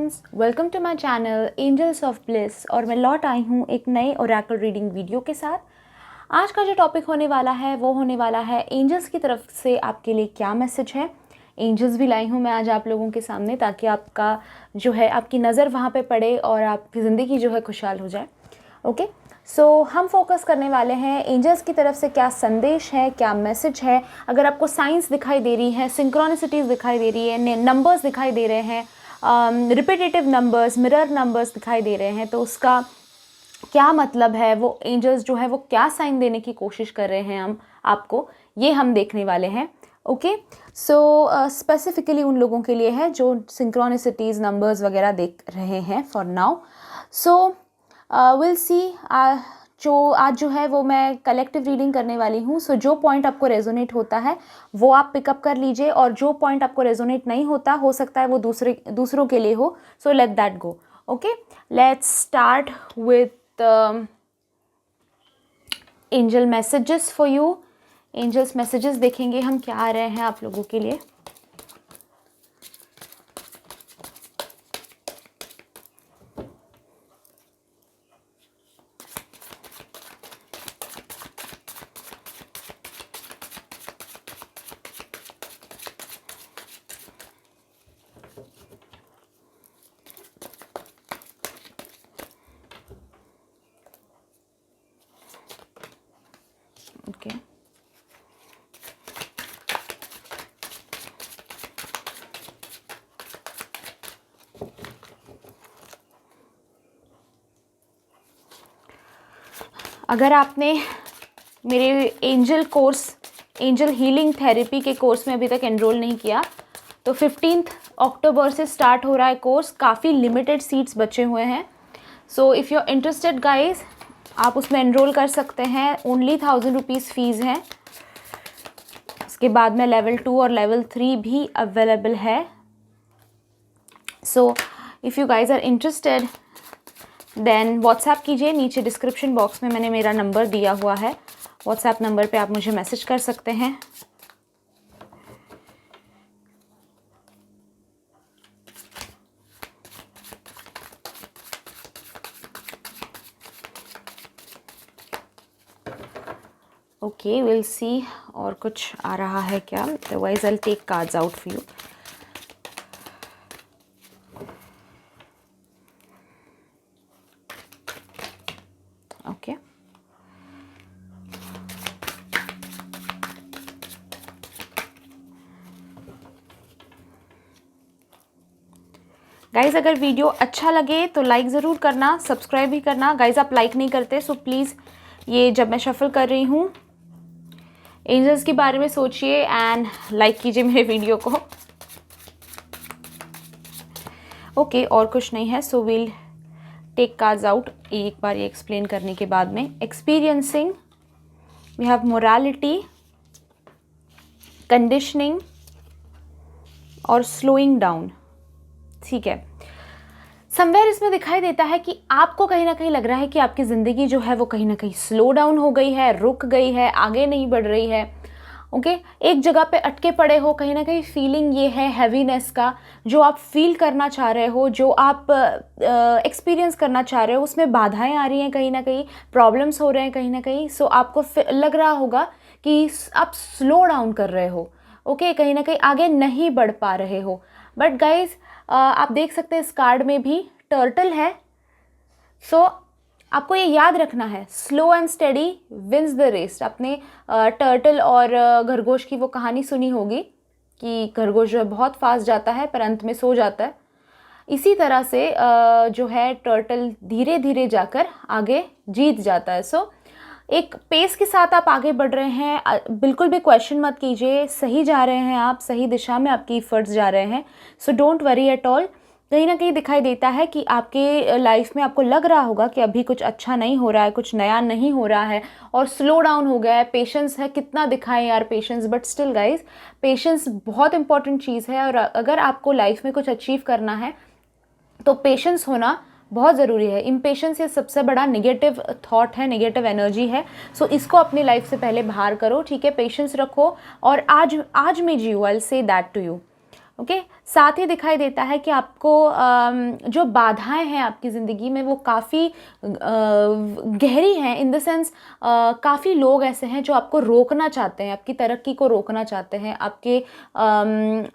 Friends, welcome to my channel angels of bliss. और मैं लौट आई हूँ एक नए ओरेकल रीडिंग वीडियो के साथ। आज का जो टॉपिक होने वाला है वो होने वाला है एंजल्स की तरफ से आपके लिए क्या मैसेज है। एंजल्स भी लाई हूँ मैं आज आप लोगों के सामने, ताकि आपका जो है आपकी नज़र वहाँ पे पड़े और आपकी ज़िंदगी जो है खुशहाल हो जाए। ओके, सो हम फोकस करने वाले हैं एंजल्स की तरफ से क्या संदेश है, क्या मैसेज है। अगर आपको साइंस दिखाई दे रही है, सिंक्रोनिसिटीज़ दिखाई दे रही है, नंबर्स दिखाई दे रहे हैं, रिपीटेटिव नंबर्स, मिरर नंबर्स दिखाई दे रहे हैं, तो उसका क्या मतलब है, वो एंजल्स जो है वो क्या साइन देने की कोशिश कर रहे हैं हम आपको, ये हम देखने वाले हैं। ओके, सो स्पेसिफिकली उन लोगों के लिए है जो सिंक्रोनिसिटीज़ नंबर्स वगैरह देख रहे हैं for now. So will see. जो आज जो है वो मैं कलेक्टिव रीडिंग करने वाली हूँ। सो जो पॉइंट आपको रेजोनेट होता है वो आप पिकअप कर लीजिए, और जो पॉइंट आपको रेजोनेट नहीं होता, हो सकता है वो दूसरों के लिए हो। So let that go. Okay, let's start with angel messages for you. Angels messages देखेंगे हम क्या आ रहे हैं आप लोगों के लिए। ओके, अगर आपने मेरे angel course, angel healing therapy के कोर्स में अभी तक एनरोल नहीं किया, तो 15 अक्टूबर से स्टार्ट हो रहा है कोर्स। काफ़ी लिमिटेड सीट्स बचे हुए हैं। So if you are interested guys, आप उसमें एनरोल कर सकते हैं। ओनली 1000 रुपीज़ फ़ीस है। उसके बाद में लेवल 2 और लेवल 3 भी अवेलेबल है। So if you guys are interested then WhatsApp कीजिए। नीचे डिस्क्रिप्शन बॉक्स में मैंने मेरा नंबर दिया हुआ है। व्हाट्सएप नंबर पे आप मुझे मैसेज कर सकते हैं। Okay, will see. और कुछ आ रहा है क्या? Otherwise I will take cards out for you. Okay, guys अगर वीडियो अच्छा लगे तो लाइक ज़रूर करना, सब्सक्राइब भी करना। गाइज आप लाइक नहीं करते, सो प्लीज़ ये जब मैं शफल कर रही हूँ एंजल्स के बारे में सोचिए एंड लाइक कीजिए मेरे वीडियो को। ओके, और कुछ नहीं है। So will take cards out एक बार ये एक्सप्लेन करने के बाद में। Experiencing, we have morality, conditioning और स्लोइंग डाउन। ठीक है, समवेयर इसमें दिखाई देता है कि आपको कहीं ना कहीं लग रहा है कि आपकी ज़िंदगी जो है वो कहीं ना कहीं स्लो डाउन हो गई है, रुक गई है, आगे नहीं बढ़ रही है। ओके, एक जगह पे अटके पड़े हो। कहीं ना कहीं फीलिंग ये है हैवीनेस का, जो आप फील करना चाह रहे हो, जो आप एक्सपीरियंस करना चाह रहे हो, उसमें बाधाएं आ रही हैं, कहीं ना कहीं प्रॉब्लम्स हो रहे हैं कहीं ना कहीं। सो आपको लग रहा होगा कि आप स्लो डाउन कर रहे हो। ओके, कहीं ना कहीं आगे नहीं बढ़ पा रहे हो। बट गाइज आप देख सकते हैं इस कार्ड में भी टर्टल है। सो आपको ये याद रखना है, slow and steady wins the race. आपने टर्टल और खरगोश की वो कहानी सुनी होगी कि खरगोश जो है बहुत फास्ट जाता है पर अंत में सो जाता है। इसी तरह से जो है टर्टल धीरे धीरे जाकर आगे जीत जाता है। सो एक पेस के साथ आप आगे बढ़ रहे हैं। बिल्कुल भी क्वेश्चन मत कीजिए, सही जा रहे हैं आप, सही दिशा में आपकी एफर्ट्स जा रहे हैं। So don't worry at all. कहीं ना कहीं दिखाई देता है कि आपके लाइफ में आपको लग रहा होगा कि अभी कुछ अच्छा नहीं हो रहा है, कुछ नया नहीं हो रहा है और स्लो डाउन हो गया है। पेशेंस है, कितना दिखाएं यार patience, but still guys patience बहुत इंपॉर्टेंट चीज़ है। और अगर आपको लाइफ में कुछ अचीव करना है तो पेशेंस होना बहुत ज़रूरी है। इम्पेशेंस ये सबसे बड़ा नेगेटिव थॉट है, नेगेटिव एनर्जी है। सो इसको अपनी लाइफ से पहले बाहर करो, ठीक है। पेशेंस रखो और आज में जियो। I will say that to you. Okay साथ ही दिखाई देता है कि आपको जो बाधाएं हैं आपकी ज़िंदगी में वो काफ़ी गहरी हैं, इन द सेंस काफ़ी लोग ऐसे हैं जो आपको रोकना चाहते हैं, आपकी तरक्की को रोकना चाहते हैं,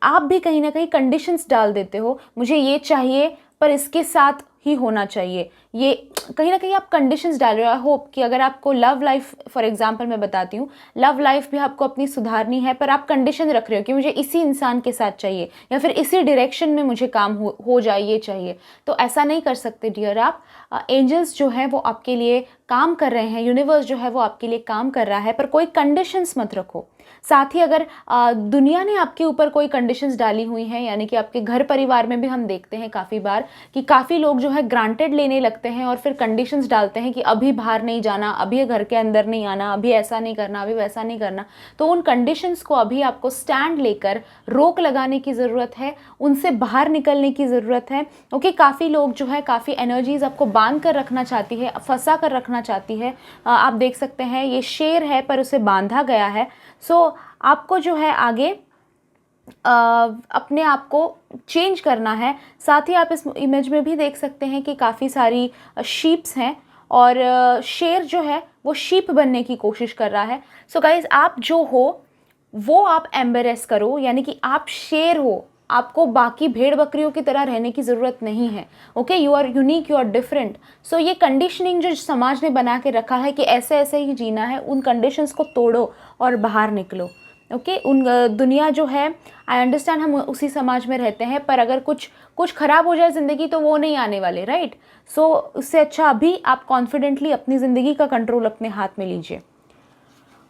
आप भी कहीं ना कहीं कंडीशंस डाल देते हो, मुझे ये चाहिए पर इसके साथ ही होना चाहिए, ये कहीं ना कहीं आप कंडीशंस डाल रहे हो। आई होप कि अगर आपको लव लाइफ, फॉर एग्जांपल मैं बताती हूँ, लव लाइफ भी आपको अपनी सुधारनी है पर आप कंडीशन रख रहे हो कि मुझे इसी इंसान के साथ चाहिए या फिर इसी डायरेक्शन में मुझे काम हो जाए, ये चाहिए, तो ऐसा नहीं कर सकते डियर आप। एंजल्स जो है वो आपके लिए काम कर रहे हैं, यूनिवर्स जो है वो आपके लिए काम कर रहा है, पर कोई कंडीशंस मत रखो। साथ ही अगर दुनिया ने आपके ऊपर कोई कंडीशंस डाली हुई हैं, यानी कि आपके घर परिवार में भी हम देखते हैं काफ़ी बार कि काफ़ी लोग जो है ग्रांटेड लेने लगते हैं और फिर कंडीशंस डालते हैं कि अभी बाहर नहीं जाना, अभी घर के अंदर नहीं आना, अभी ऐसा नहीं करना, अभी वैसा नहीं करना। तो उन कंडीशंस को अभी आपको स्टैंड लेकर रोक लगाने की ज़रूरत है, उनसे बाहर निकलने की ज़रूरत है। ओके काफ़ी लोग जो है, काफ़ी एनर्जीज आपको बांध कर रखना चाहती है, फंसा कर रखना चाहती है। आप देख सकते हैं ये शेर है पर उसे बांधा गया है। सो आपको जो है आगे अपने आप को चेंज करना है। साथ ही आप इस इमेज में भी देख सकते हैं कि काफ़ी सारी शीप्स हैं और शेर जो है वो शीप बनने की कोशिश कर रहा है। सो गाइज आप जो हो वो आप एम्बेरेस करो, यानी कि आप शेर हो, आपको बाकी भेड़ बकरियों की तरह रहने की ज़रूरत नहीं है। Okay you are unique, you are different. So ये कंडीशनिंग जो समाज ने बना के रखा है कि ऐसे ऐसे ही जीना है, उन कंडीशंस को तोड़ो और बाहर निकलो। ओके उन दुनिया जो है, आई अंडरस्टैंड हम उसी समाज में रहते हैं, पर अगर कुछ ख़राब हो जाए ज़िंदगी तो वो नहीं आने वाले, राइट। सो उससे अच्छा अभी आप कॉन्फिडेंटली अपनी ज़िंदगी का कंट्रोल अपने हाथ में लीजिए।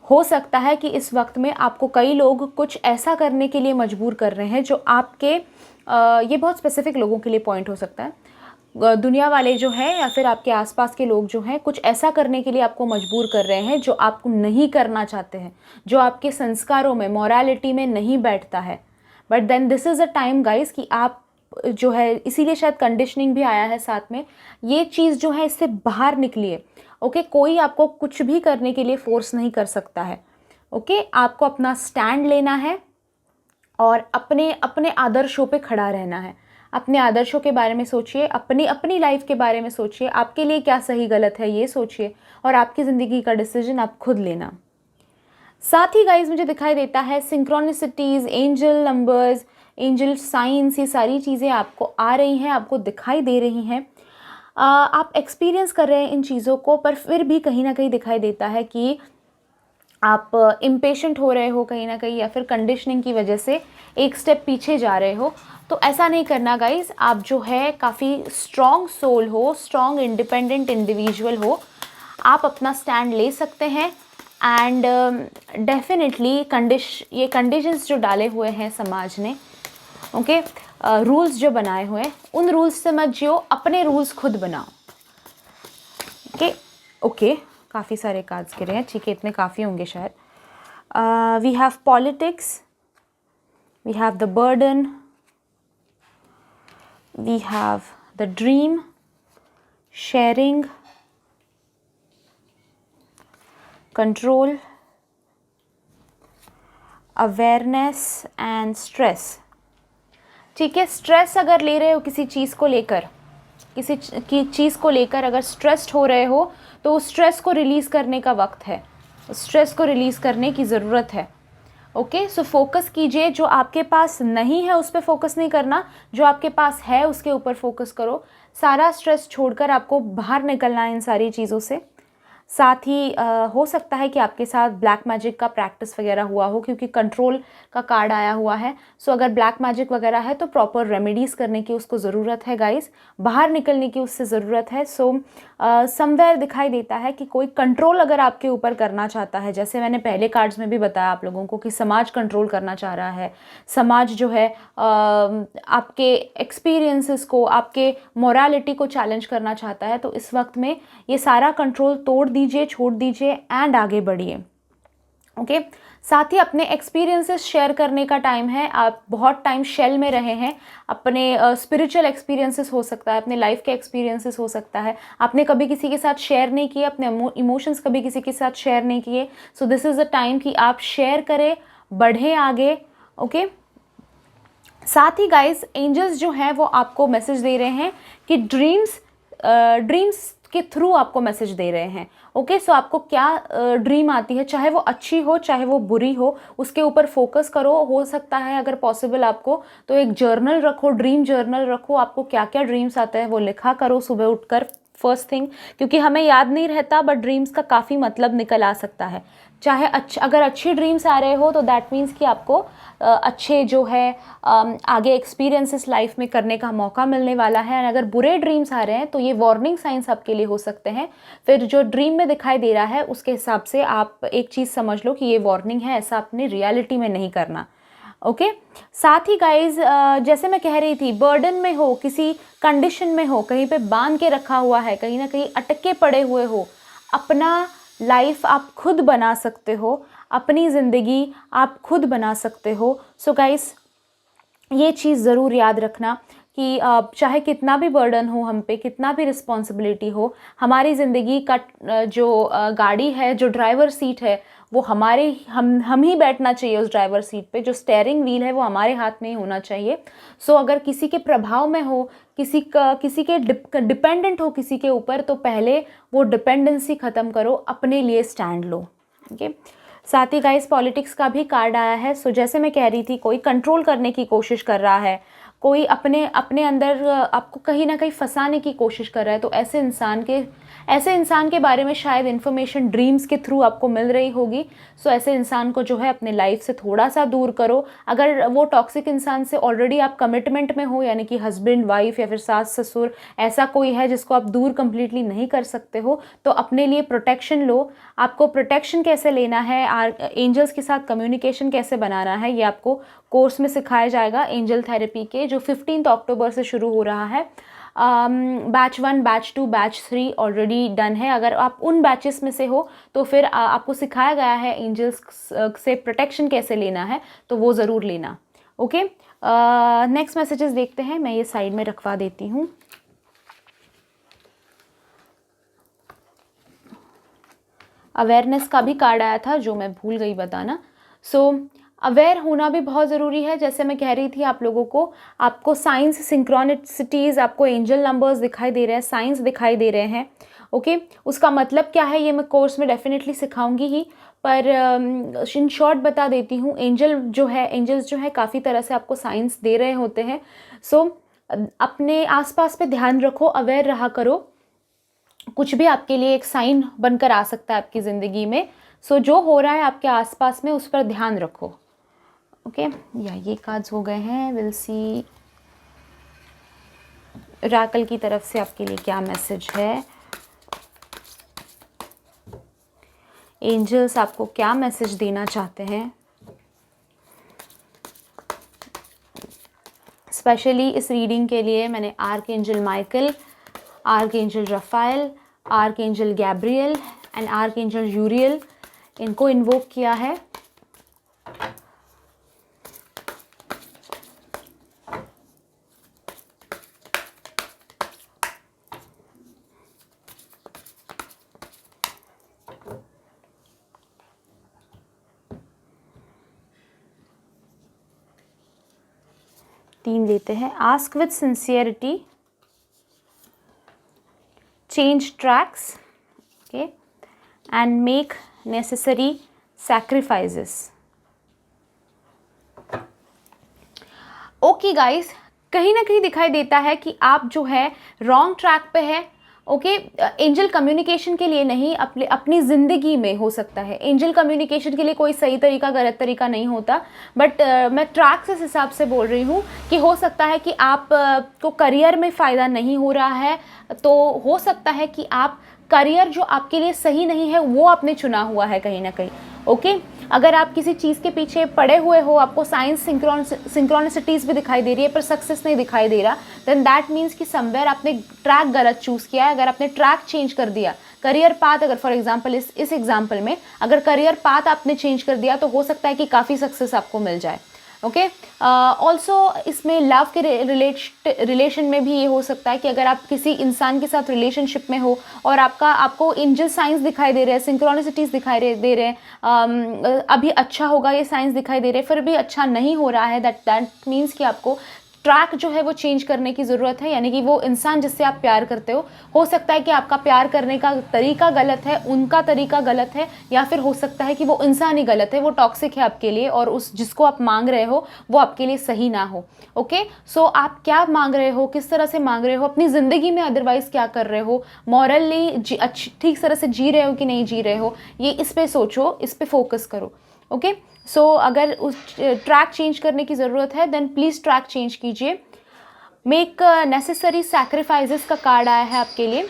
हो सकता है कि इस वक्त में आपको कई लोग कुछ ऐसा करने के लिए मजबूर कर रहे हैं जो आपके ये बहुत स्पेसिफिक लोगों के लिए पॉइंट हो सकता है, दुनिया वाले जो हैं या फिर आपके आसपास के लोग जो हैं कुछ ऐसा करने के लिए आपको मजबूर कर रहे हैं जो आपको नहीं करना चाहते हैं, जो आपके संस्कारों में, मॉरालिटी में नहीं बैठता है। But then this is a time guys कि आप जो है, इसीलिए शायद कंडीशनिंग भी आया है साथ में, ये चीज़ जो है इससे बाहर निकलिए। ओके कोई आपको कुछ भी करने के लिए फोर्स नहीं कर सकता है। ओके आपको अपना स्टैंड लेना है और अपने अपने आदर्शों पे खड़ा रहना है। अपने आदर्शों के बारे में सोचिए, अपनी अपनी लाइफ के बारे में सोचिए, आपके लिए क्या सही गलत है ये सोचिए और आपकी ज़िंदगी का डिसीजन आप खुद लेना। साथ ही गाइज मुझे दिखाई देता है synchronicities, angel numbers, angel science, ये सारी चीज़ें आपको आ रही हैं, आपको दिखाई दे रही हैं। आप एक्सपीरियंस कर रहे हैं इन चीज़ों को, पर फिर भी कहीं ना कहीं दिखाई देता है कि आप इम्पेशेंट हो रहे हो कहीं ना कहीं, या फिर कंडीशनिंग की वजह से एक स्टेप पीछे जा रहे हो। तो ऐसा नहीं करना गाइज, आप जो है काफ़ी स्ट्रॉन्ग सोल हो, स्ट्रॉन्ग इंडिपेंडेंट इंडिविजुअल हो, आप अपना स्टैंड ले सकते हैं। एंड डेफिनेटली ये कंडीशंस जो डाले हुए हैं समाज ने, ओके रूल्स जो बनाए हुए हैं, उन रूल्स से मत जियो, अपने रूल्स खुद बनाओ। ओके काफ़ी सारे कार्ड्स गिरे हैं, ठीक है इतने काफ़ी होंगे शायद। We have politics, we have the burden, we have the dream, sharing, control, awareness and stress. ठीक है स्ट्रेस अगर ले रहे हो किसी चीज़ को लेकर, किसी की चीज़ को लेकर अगर स्ट्रेस्ड हो रहे हो तो उस स्ट्रेस को रिलीज़ करने का वक्त है, स्ट्रेस को रिलीज़ करने की ज़रूरत है। ओके सो फोकस कीजिए, जो आपके पास नहीं है उस पर फोकस नहीं करना, जो आपके पास है उसके ऊपर फोकस करो। सारा स्ट्रेस छोड़कर आपको बाहर निकलना है इन सारी चीज़ों से। साथ ही हो सकता है कि आपके साथ ब्लैक मैजिक का प्रैक्टिस वगैरह हुआ हो, क्योंकि कंट्रोल का कार्ड आया हुआ है। सो अगर ब्लैक मैजिक वगैरह है तो प्रॉपर रेमेडीज़ करने की उसको ज़रूरत है गाइस, बाहर निकलने की उससे ज़रूरत है। सो समवेयर दिखाई देता है कि कोई कंट्रोल अगर आपके ऊपर करना चाहता है, जैसे मैंने पहले कार्ड्स में भी बताया आप लोगों को कि समाज कंट्रोल करना चाह रहा है, समाज जो है आपके एक्सपीरियंसेस को, आपके मोरालिटी को चैलेंज करना चाहता है। तो इस वक्त में ये सारा कंट्रोल तोड़ दीजिए, छोड़ दीजिए एंड आगे बढ़िए। ओके साथ ही अपने एक्सपीरियंसेस शेयर करने का टाइम है। आप बहुत टाइम शेल में रहे हैं, अपने स्पिरिचुअल एक्सपीरियंसेस हो सकता है, अपने लाइफ के एक्सपीरियंसेस हो सकता है, आपने कभी किसी के साथ शेयर नहीं किए, अपने इमोशंस कभी किसी के साथ शेयर नहीं किए। So this is a time कि आप शेयर करें, बढ़ें आगे। ओके साथ ही गाइस एंजल्स जो हैं वो आपको मैसेज दे रहे हैं कि ड्रीम्स के थ्रू आपको मैसेज दे रहे हैं। ओके, सो आपको क्या ड्रीम आती है, चाहे वो अच्छी हो चाहे वो बुरी हो, उसके ऊपर फोकस करो। हो सकता है अगर पॉसिबल आपको तो एक जर्नल रखो, ड्रीम जर्नल रखो, आपको क्या क्या ड्रीम्स आते हैं वो लिखा करो सुबह उठकर फर्स्ट थिंग, क्योंकि हमें याद नहीं रहता बट ड्रीम्स का काफ़ी मतलब निकल आ सकता है। चाहे अगर अच्छी ड्रीम्स आ रहे हो तो दैट मीन्स कि आपको अच्छे जो है आगे एक्सपीरियंसेस लाइफ में करने का मौका मिलने वाला है। और अगर बुरे ड्रीम्स आ रहे हैं तो ये वार्निंग साइंस आपके लिए हो सकते हैं। फिर जो ड्रीम में दिखाई दे रहा है उसके हिसाब से आप एक चीज़ समझ लो कि ये वार्निंग है, ऐसा अपनी रियलिटी में नहीं करना। ओके, साथ ही गाइज जैसे मैं कह रही थी, बर्डन में हो, किसी कंडीशन में हो, कहीं पे बांध के रखा हुआ है, कहीं ना कहीं अटके पड़े हुए हो, अपना लाइफ आप खुद बना सकते हो, अपनी ज़िंदगी आप खुद बना सकते हो। सो गाइस ये चीज़ ज़रूर याद रखना कि चाहे कितना भी बर्डन हो हम पे, कितना भी रिस्पॉन्सिबिलिटी हो, हमारी ज़िंदगी का जो गाड़ी है, जो ड्राइवर सीट है, वो हम ही बैठना चाहिए उस ड्राइवर सीट पे। जो स्टेयरिंग व्हील है वो हमारे हाथ में ही होना चाहिए। सो अगर किसी के प्रभाव में हो, किसी के डिपेंडेंट हो किसी के ऊपर, तो पहले वो डिपेंडेंसी ख़त्म करो, अपने लिए स्टैंड लो। ओके, साथ ही गाइस पॉलिटिक्स का भी कार्ड आया है। सो जैसे मैं कह रही थी, कोई कंट्रोल करने की कोशिश कर रहा है, कोई अपने अंदर आपको कहीं ना कहीं फंसाने की कोशिश कर रहा है, तो ऐसे इंसान के बारे में शायद इन्फॉर्मेशन ड्रीम्स के थ्रू आपको मिल रही होगी। सो ऐसे इंसान को जो है अपने लाइफ से थोड़ा सा दूर करो। अगर वो टॉक्सिक इंसान से ऑलरेडी आप कमिटमेंट में हो, यानी कि हस्बैंड वाइफ या फिर सास ससुर, ऐसा कोई है जिसको आप दूर कंप्लीटली नहीं कर सकते हो, तो अपने लिए प्रोटेक्शन लो। आपको प्रोटेक्शन कैसे लेना है, एंजल्स के साथ कम्युनिकेशन कैसे बनाना है, ये आपको कोर्स में सिखाया जाएगा एंजल थेरेपी के, जो 15 अक्टूबर से शुरू हो रहा है। Batch 1, batch 2, batch 3 already done है। अगर आप उन बैचेस में से हो तो फिर आपको सिखाया गया है एंजल्स से प्रोटेक्शन कैसे लेना है, तो वो ज़रूर लेना। ओके, नेक्स्ट मैसेजेस देखते हैं, मैं ये साइड में रखवा देती हूँ। अवेयरनेस का भी कार्ड आया था जो मैं भूल गई बताना। सो अवेयर होना भी बहुत ज़रूरी है। जैसे मैं कह रही थी आप लोगों को, आपको साइंस, सिंक्रोनिसिटीज़, आपको एंजल नंबर्स दिखाई दे रहे हैं, साइंस दिखाई दे रहे हैं। ओके, उसका मतलब क्या है ये मैं कोर्स में डेफिनेटली सिखाऊंगी ही, पर इन शॉर्ट बता देती हूँ। एंजल्स जो है काफ़ी तरह से आपको साइंस दे रहे होते हैं। सो अपने आसपास पे ध्यान रखो, अवेयर रहा करो, कुछ भी आपके लिए एक साइन बनकर आ सकता है आपकी ज़िंदगी में। सो जो हो रहा है आपके आसपास में उस पर ध्यान रखो। ओके, या ये कार्ड्स हो गए हैं। विल सी राकल की तरफ से आपके लिए क्या मैसेज है, एंजल्स आपको क्या मैसेज देना चाहते हैं। स्पेशली इस रीडिंग के लिए मैंने archangel Michael, archangel Raphael, archangel Gabriel and archangel Uriel, इनको इन्वोक किया है। तीन लेते हैं। Ask with sincerity, change tracks, okay, and make necessary sacrifices. Okay guys, कहीं ना कहीं दिखाई देता है कि आप जो है रॉन्ग ट्रैक पे है। ओके, एंजल कम्युनिकेशन के लिए नहीं, अपनी ज़िंदगी में हो सकता है। एंजल कम्युनिकेशन के लिए कोई सही तरीका गलत तरीका नहीं होता, बट मैं ट्रैक्स इस हिसाब से बोल रही हूँ कि हो सकता है कि आप को करियर में फ़ायदा नहीं हो रहा है, तो हो सकता है कि आप करियर जो आपके लिए सही नहीं है वो आपने चुना हुआ है कहीं ना कहीं। ओके, अगर आप किसी चीज़ के पीछे पड़े हुए हो, आपको साइंस सिंक्रोनिसिटीज़ भी दिखाई दे रही है पर सक्सेस नहीं दिखाई दे रहा, देन दैट मीन्स कि समवेयर आपने ट्रैक गलत चूज़ किया है। अगर आपने ट्रैक चेंज कर दिया, करियर पाथ, अगर फॉर एग्जांपल इस एग्जांपल में अगर करियर पाथ आपने चेंज कर दिया, तो हो सकता है कि काफ़ी सक्सेस आपको मिल जाए। ओके। ऑल्सो इसमें लव के रिलेशन में भी ये हो सकता है कि अगर आप किसी इंसान के साथ रिलेशनशिप में हो और आपको एंजल साइंस दिखाई दे रहे हैं, सिंक्रोनिसिटीज़ दिखाई दे रहे हैं, अभी अच्छा होगा ये साइंस दिखाई दे रहे हैं, फिर भी अच्छा नहीं हो रहा है, दैट मीन्स कि आपको ट्रैक जो है वो चेंज करने की ज़रूरत है। यानी कि वो इंसान जिससे आप प्यार करते हो सकता है कि आपका प्यार करने का तरीका गलत है, उनका तरीका गलत है, या फिर हो सकता है कि वो इंसान ही गलत है, वो टॉक्सिक है आपके लिए और उस जिसको आप मांग रहे हो वो आपके लिए सही ना हो। ओके, सो आप क्या मांग रहे हो, किस तरह से मांग रहे हो, अपनी ज़िंदगी में अदरवाइज़ क्या कर रहे हो, मॉरली ठीक तरह से जी रहे हो कि नहीं जी रहे हो, ये इस पर सोचो, इस पर फोकस करो। ओके, सो अगर उस ट्रैक चेंज करने की ज़रूरत है देन प्लीज़ ट्रैक चेंज कीजिए। मेक नेसेसरी सैक्रिफाइसेस का कार्ड आया है आपके लिए।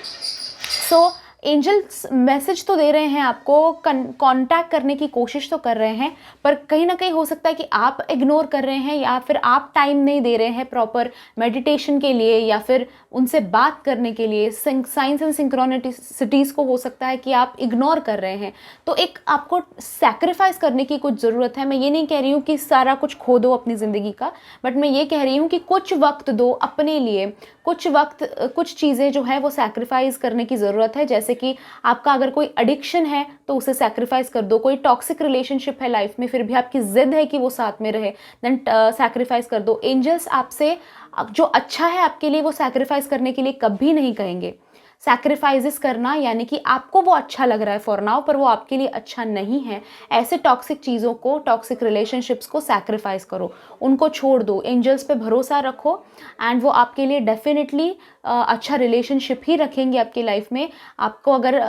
सो एंजल्स मैसेज तो दे रहे हैं आपको, कांटेक्ट करने की कोशिश तो कर रहे हैं, पर कहीं ना कहीं हो सकता है कि आप इग्नोर कर रहे हैं या फिर आप टाइम नहीं दे रहे हैं प्रॉपर मेडिटेशन के लिए या फिर उनसे बात करने के लिए। साइंस एंड सिंक्रोनिसिटीज़ को हो सकता है कि आप इग्नोर कर रहे हैं, तो एक आपको सैक्रिफाइस करने की कुछ ज़रूरत है। मैं ये नहीं कह रही हूँ कि सारा कुछ खो दो अपनी ज़िंदगी का, बट मैं ये कह रही हूँ कि कुछ वक्त दो अपने लिए, कुछ चीज़ें जो है वो सैक्रिफाइस करने की ज़रूरत है। जैसे कि आपका अगर कोई एडिक्शन है तो उसे सैक्रिफाइस कर दो, कोई टॉक्सिक रिलेशनशिप है लाइफ में फिर भी आपकी जिद है कि वो साथ में रहे, देन सैक्रिफाइस कर दो। एंजल्स आपसे जो अच्छा है आपके लिए वो सैक्रिफाइस करने के लिए कभी नहीं कहेंगे। सैक्रिफाइसेस करना यानी कि आपको वो अच्छा लग रहा है फॉर नाउ, पर वो आपके लिए अच्छा नहीं है। ऐसे टॉक्सिक चीज़ों को, टॉक्सिक रिलेशनशिप्स को सैक्रिफाइस करो, उनको छोड़ दो, एंजल्स पे भरोसा रखो एंड वो आपके लिए डेफिनेटली अच्छा रिलेशनशिप ही रखेंगे आपकी लाइफ में। आपको अगर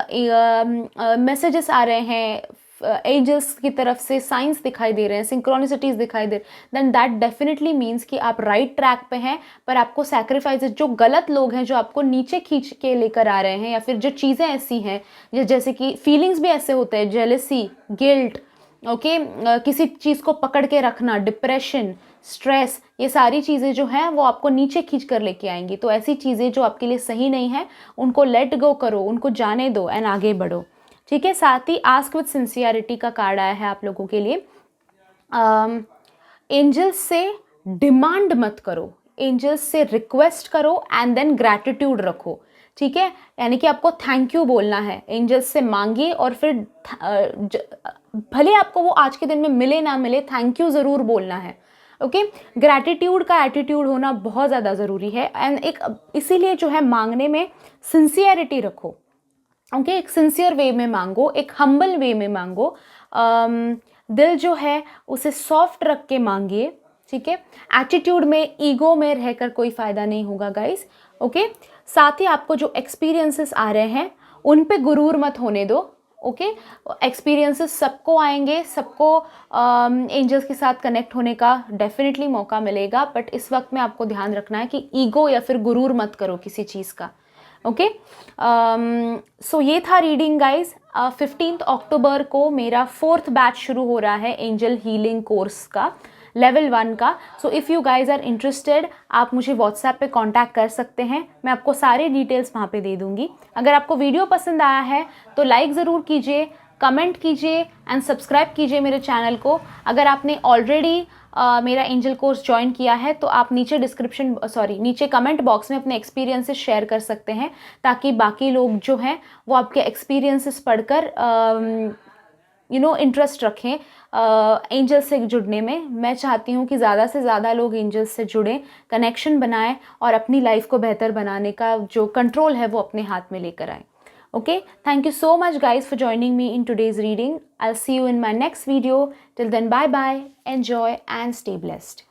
मैसेजेस आ रहे हैं एंजल्स की तरफ से, साइंस दिखाई दे रहे हैं, सिंक्रोनिसिटीज़ दिखाई दे, देन दैट डेफिनेटली मीन्स कि आप राइट ट्रैक पे हैं। पर आपको सैक्रिफाइसेस, जो गलत लोग हैं जो आपको नीचे खींच के लेकर आ रहे हैं, या फिर जो चीज़ें ऐसी हैं जैसे कि फीलिंग्स भी ऐसे होते हैं, जेलसी, गिल्ट, ओके, किसी चीज़ को पकड़ के रखना, डिप्रेशन, स्ट्रेस, ये सारी चीज़ें जो हैं वो आपको नीचे खींच कर लेके आएंगी। तो ऐसी चीज़ें जो आपके लिए सही नहीं है उनको लेट गो करो, उनको जाने दो एंड आगे बढ़ो। ठीक है, साथ ही आस्क विद सिंसियरिटी का कार्ड आया है आप लोगों के लिए। एंजल्स से डिमांड मत करो, एंजल्स से रिक्वेस्ट करो एंड देन ग्रैटिट्यूड रखो। ठीक है, यानी कि आपको थैंक यू बोलना है, एंजल्स से मांगिए और फिर भले आपको वो आज के दिन में मिले ना मिले, थैंक यू ज़रूर बोलना है। ओके, ग्रैटिट्यूड का एटीट्यूड होना बहुत ज़्यादा ज़रूरी है एंड एक इसीलिए जो है मांगने में सिंसियरिटी रखो। ओके, एक सिंसियर वे में मांगो, एक हम्बल वे में मांगो, दिल जो है उसे सॉफ्ट रख के मांगिए। ठीक है, एटीट्यूड में, ईगो में रहकर कोई फ़ायदा नहीं होगा गाइस। ओके, साथ ही आपको जो एक्सपीरियंसेस आ रहे हैं उन पे गुरूर मत होने दो। ओके, एक्सपीरियंसेस सबको आएंगे, सबको एंजल्स के साथ कनेक्ट होने का डेफिनेटली मौका मिलेगा, बट इस वक्त में आपको ध्यान रखना है कि ईगो या फिर गुरूर मत करो किसी चीज़ का। ओके, सो ये था रीडिंग गाइज। 15 अक्टूबर को मेरा 4th बैच शुरू हो रहा है एंजल हीलिंग कोर्स का, लेवल 1 का। So if you guys are interested, आप मुझे व्हाट्सएप पे कांटेक्ट कर सकते हैं, मैं आपको सारे डिटेल्स वहाँ पे दे दूँगी। अगर आपको वीडियो पसंद आया है तो लाइक ज़रूर कीजिए, कमेंट कीजिए एंड सब्सक्राइब कीजिए मेरे चैनल को। अगर आपने ऑलरेडी मेरा एंजल कोर्स ज्वाइन किया है तो आप नीचे कमेंट बॉक्स में अपने एक्सपीरियंसेस शेयर कर सकते हैं, ताकि बाकी लोग जो हैं वो आपके एक्सपीरियंसेस पढ़कर इंटरेस्ट रखें एंजल से जुड़ने में। मैं चाहती हूँ कि ज़्यादा से ज़्यादा लोग एंजल्स से जुड़ें, कनेक्शन बनाएं और अपनी लाइफ को बेहतर बनाने का जो कंट्रोल है वो अपने हाथ में लेकर आएं। Okay, thank you so much guys for joining me in today's reading. I'll see you in my next video. Till then, bye bye, enjoy and stay blessed.